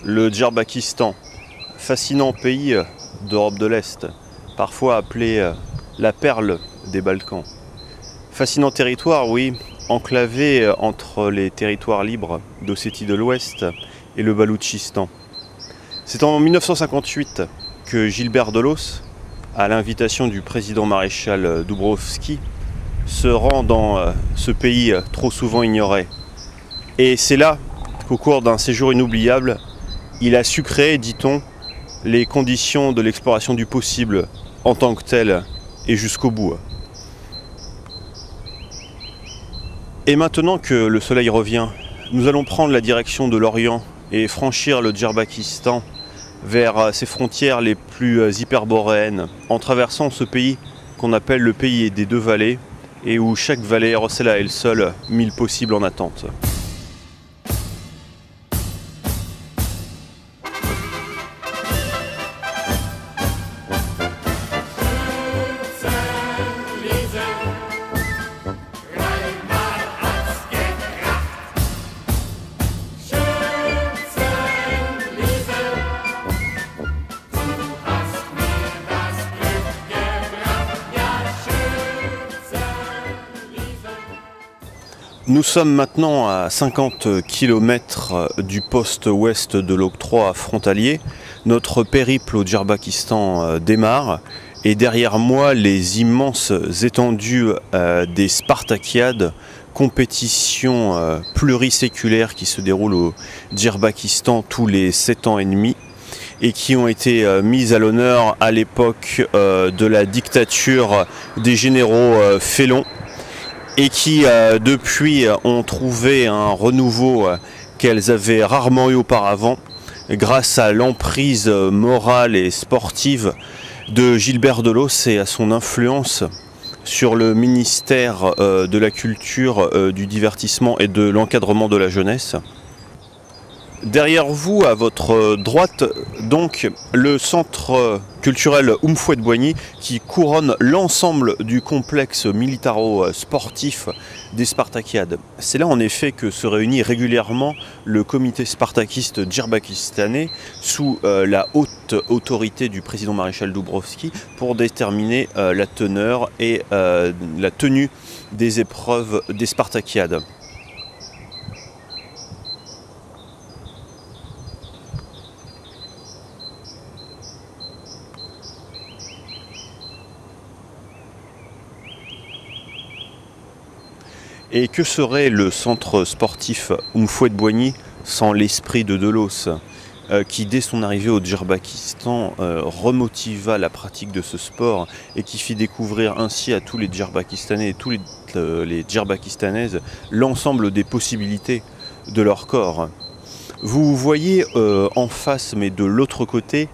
Le Djerbakistan, fascinant pays d'Europe de l'Est, parfois appelé la perle des Balkans. Fascinant territoire, oui, enclavé entre les territoires libres d'Ossétie de l'Ouest et le Baloutchistan. C'est en 1958 que Gilbert Delos, à l'invitation du président maréchal Dubrovski, se rend dans ce pays trop souvent ignoré. Et c'est là qu'au cours d'un séjour inoubliable, il a su créer, dit-on, les conditions de l'exploration du possible en tant que tel et jusqu'au bout. Et maintenant que le soleil revient, nous allons prendre la direction de l'Orient et franchir le Djerbakistan vers ses frontières les plus hyperboréennes, en traversant ce pays qu'on appelle le pays des deux vallées et où chaque vallée recèle à elle seule 1000 possibles en attente. Nous sommes maintenant à 50 km du poste ouest de l'octroi frontalier. Notre périple au Djerbakistan démarre et derrière moi les immenses étendues des Spartakiades, compétition pluriséculaire qui se déroule au Djerbakistan tous les 7 ans et demi et qui ont été mises à l'honneur à l'époque de la dictature des généraux félons, et qui depuis ont trouvé un renouveau qu'elles avaient rarement eu auparavant grâce à l'emprise morale et sportive de Gilbert Delos et à son influence sur le ministère de la Culture, du Divertissement et de l'Encadrement de la Jeunesse. Derrière vous, à votre droite, donc, le centre culturel Oumfouët-Boigny qui couronne l'ensemble du complexe militaro-sportif des Spartakiades. C'est là en effet que se réunit régulièrement le comité spartakiste djerbakistanais sous la haute autorité du président maréchal Dubrovski pour déterminer la teneur et la tenue des épreuves des Spartakiades. Et que serait le centre sportif Oumfouët-Boigny sans l'esprit de Delos, qui dès son arrivée au Djerbakistan remotiva la pratique de ce sport et qui fit découvrir ainsi à tous les Djerbakistanais et toutes les Djerbakistanaises l'ensemble des possibilités de leur corps. Vous voyez en face, mais de l'autre côté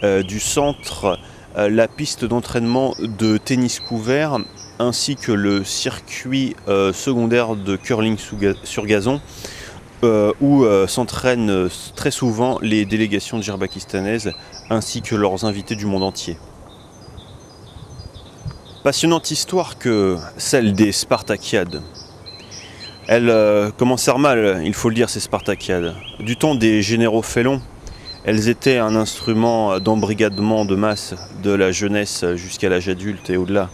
du centre, la piste d'entraînement de tennis couvert ainsi que le circuit secondaire de curling sur gazon où s'entraînent très souvent les délégations djerbakistanaises ainsi que leurs invités du monde entier. Passionnante histoire que celle des Spartakiades. Elles commencèrent mal, il faut le dire, ces Spartakiades. Du temps des généraux félons, elles étaient un instrument d'embrigadement de masse de la jeunesse jusqu'à l'âge adulte et au-delà.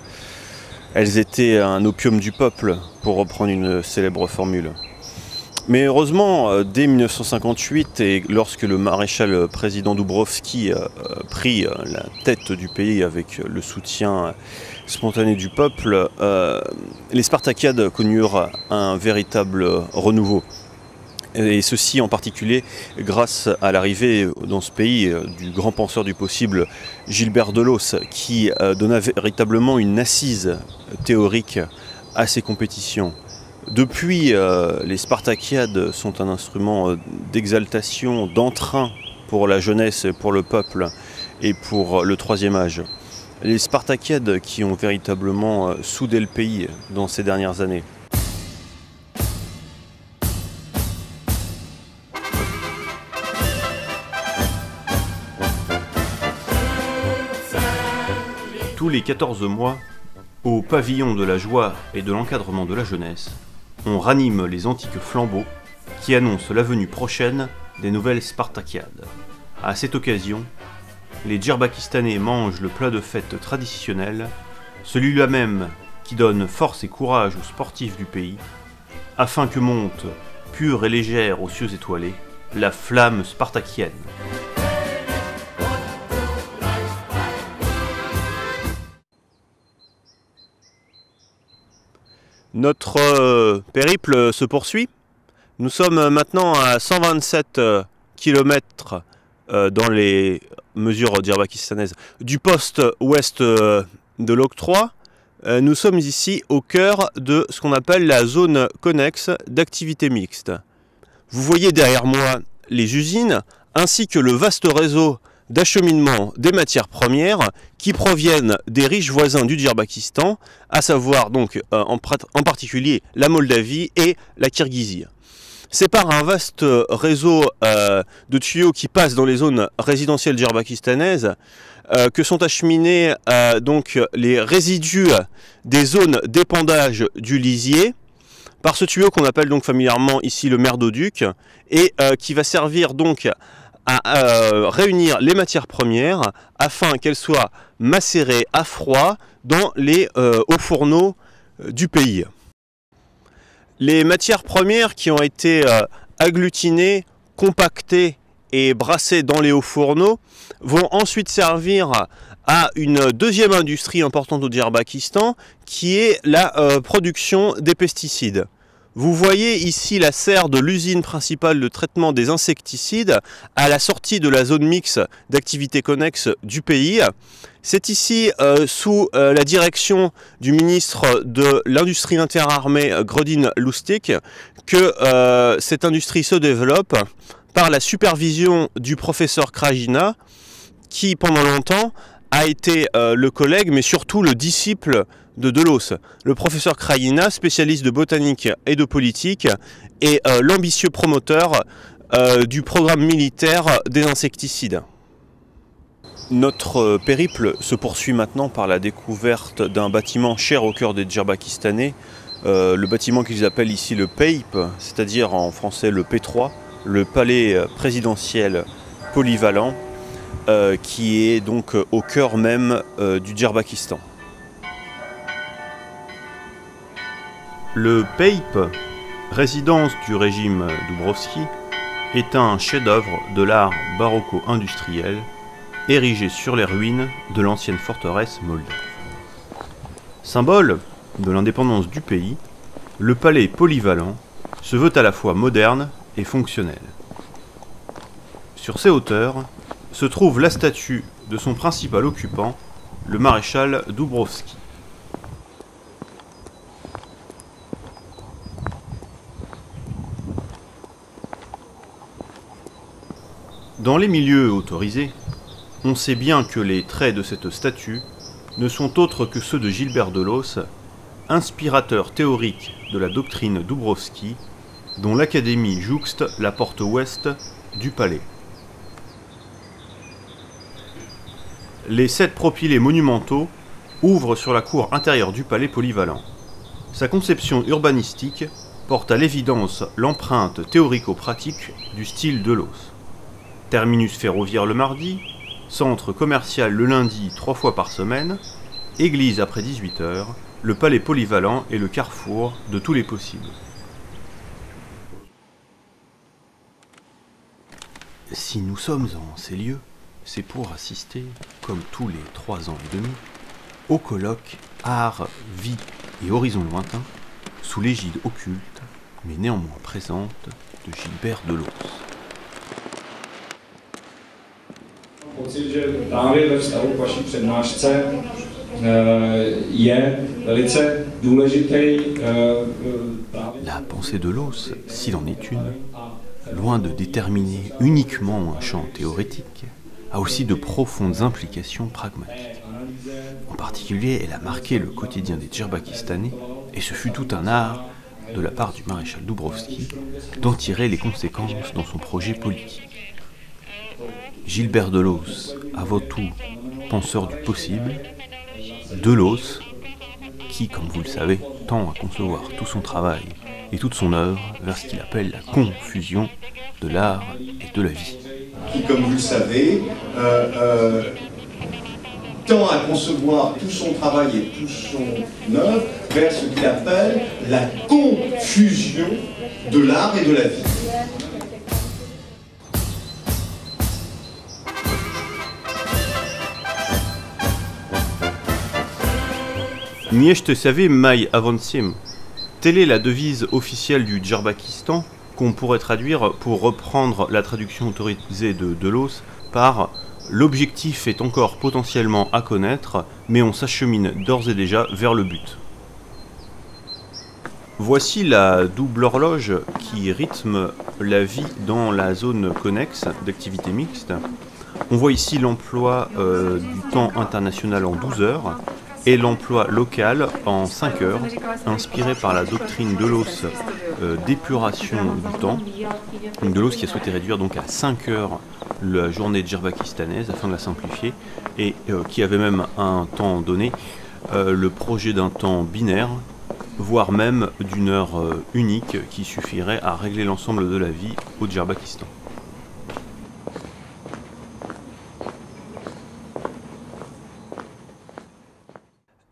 Elles étaient un opium du peuple, pour reprendre une célèbre formule. Mais heureusement, dès 1958, et lorsque le maréchal président Dubrovski prit la tête du pays avec le soutien spontané du peuple, les Spartakiades connurent un véritable renouveau. Et ceci en particulier grâce à l'arrivée dans ce pays du grand penseur du possible Gilbert Delos, qui donna véritablement une assise théorique à ces compétitions. Depuis, les Spartakiades sont un instrument d'exaltation, d'entrain pour la jeunesse, pour le peuple et pour le troisième âge. Les Spartakiades qui ont véritablement soudé le pays dans ces dernières années. Tous les 14 mois, au pavillon de la joie et de l'encadrement de la jeunesse, on ranime les antiques flambeaux qui annoncent la venue prochaine des nouvelles Spartakiades. À cette occasion, les Djerbakistanais mangent le plat de fête traditionnel, celui-là même qui donne force et courage aux sportifs du pays, afin que monte, pure et légère aux cieux étoilés, la flamme spartakienne. Notre périple se poursuit. Nous sommes maintenant à 127 km dans les mesures djerbakistanaises du poste ouest de l'octroi. Nous sommes ici au cœur de ce qu'on appelle la zone connexe d'activité mixte. Vous voyez derrière moi les usines ainsi que le vaste réseau d'acheminement des matières premières qui proviennent des riches voisins du Djerbakistan, à savoir donc en particulier la Moldavie et la Kirghizie. C'est par un vaste réseau de tuyaux qui passent dans les zones résidentielles djerbakistanaises que sont acheminés donc les résidus des zones d'épandage du lisier par ce tuyau qu'on appelle donc familièrement ici le merdoduc et qui va servir donc à réunir les matières premières afin qu'elles soient macérées à froid dans les hauts fourneaux du pays. Les matières premières qui ont été agglutinées, compactées et brassées dans les hauts fourneaux vont ensuite servir à une deuxième industrie importante au Djerbakistan qui est la production des pesticides. Vous voyez ici la serre de l'usine principale de traitement des insecticides à la sortie de la zone mixte d'activité connexe du pays. C'est ici sous la direction du ministre de l'Industrie interarmée Grodin Lustig que cette industrie se développe par la supervision du professeur Krajina qui pendant longtemps a été le collègue mais surtout le disciple de Delos. Le professeur Krajina, spécialiste de botanique et de politique, est l'ambitieux promoteur du programme militaire des insecticides. Notre périple se poursuit maintenant par la découverte d'un bâtiment cher au cœur des Djerbakistanais, le bâtiment qu'ils appellent ici le PEIP, c'est-à-dire en français le P3, le palais présidentiel polyvalent, qui est donc au cœur même du Djerbakistan. Le PEIP, résidence du régime Dubrovski, est un chef-d'œuvre de l'art baroco-industriel érigé sur les ruines de l'ancienne forteresse moldave. Symbole de l'indépendance du pays, le palais polyvalent se veut à la fois moderne et fonctionnel. Sur ses hauteurs se trouve la statue de son principal occupant, le maréchal Dubrovski. Dans les milieux autorisés, on sait bien que les traits de cette statue ne sont autres que ceux de Gilbert Delos, inspirateur théorique de la doctrine Dubrovski, dont l'Académie jouxte la porte ouest du palais. Les 7 propylées monumentaux ouvrent sur la cour intérieure du palais polyvalent. Sa conception urbanistique porte à l'évidence l'empreinte théorico-pratique du style Delos. Terminus ferroviaire le mardi, centre commercial le lundi 3 fois par semaine, église après 18 h, le palais polyvalent est le carrefour de tous les possibles. Si nous sommes en ces lieux, c'est pour assister, comme tous les 3 ans et demi, au colloque Art, Vie et Horizons lointains, sous l'égide occulte, mais néanmoins présente, de Gilbert Delos. Pocit, že právě ve vztahu k vaší přednášce je velice důležitý. La pensée de Delos, s'il en est une, loin de déterminer uniquement un champ théorétique, a aussi de profondes implications pragmatiques. En particulier, elle a marqué le quotidien des Djerbakistanais, et ce fut tout un art, de la part du maréchal Dubrovski, d'en tirer les conséquences dans son projet politique. Gilbert Delos, avant tout penseur du possible, Delos, qui, comme vous le savez, tend à concevoir tout son travail et toute son œuvre vers ce qu'il appelle la confusion, de l'art et de la vie. Qui, comme vous le savez, tend à concevoir tout son travail et tout son œuvre vers ce qu'il appelle la confusion de l'art et de la vie. Mieszte save mai avancim. Telle est la devise officielle du Djarbakistan, qu'on pourrait traduire, pour reprendre la traduction autorisée de Delos, par « L'objectif est encore potentiellement à connaître, mais on s'achemine d'ores et déjà vers le but ». Voici la double horloge qui rythme la vie dans la zone connexe d'activité mixte. On voit ici l'emploi du temps international en 12 heures et l'emploi local en 5 heures, inspiré par la doctrine Delos d'épuration du temps. Delos qui a souhaité réduire donc à 5 heures la journée djerbakistanaise afin de la simplifier, et qui avait même un temps donné le projet d'un temps binaire, voire même d'une heure unique qui suffirait à régler l'ensemble de la vie au Djerbakistan.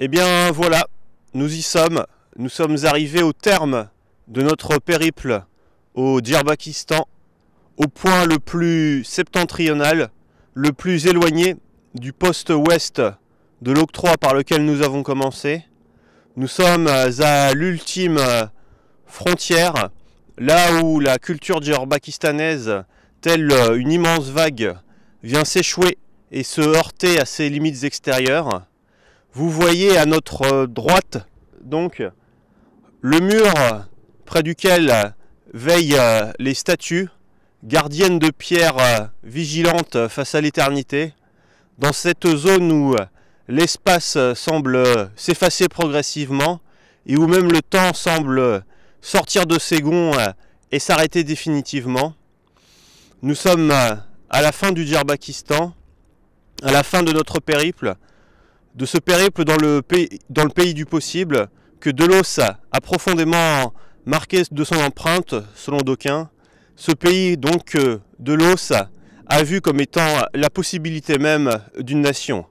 Eh bien voilà, nous y sommes. Nous sommes arrivés au terme de notre périple au Djerbakistan, au point le plus septentrional, le plus éloigné du poste ouest de l'octroi par lequel nous avons commencé. Nous sommes à l'ultime frontière, là où la culture djerbakistanaise, telle une immense vague, vient s'échouer et se heurter à ses limites extérieures. Vous voyez à notre droite donc le mur près duquel veillent les statues, gardiennes de pierre vigilantes face à l'éternité, dans cette zone où l'espace semble s'effacer progressivement et où même le temps semble sortir de ses gonds et s'arrêter définitivement. Nous sommes à la fin du Djerbakistan, à la fin de notre périple, de ce périple dans le pays du possible que Delos a profondément marqué de son empreinte, selon d'aucuns. Ce pays donc que Delos a vu comme étant la possibilité même d'une nation.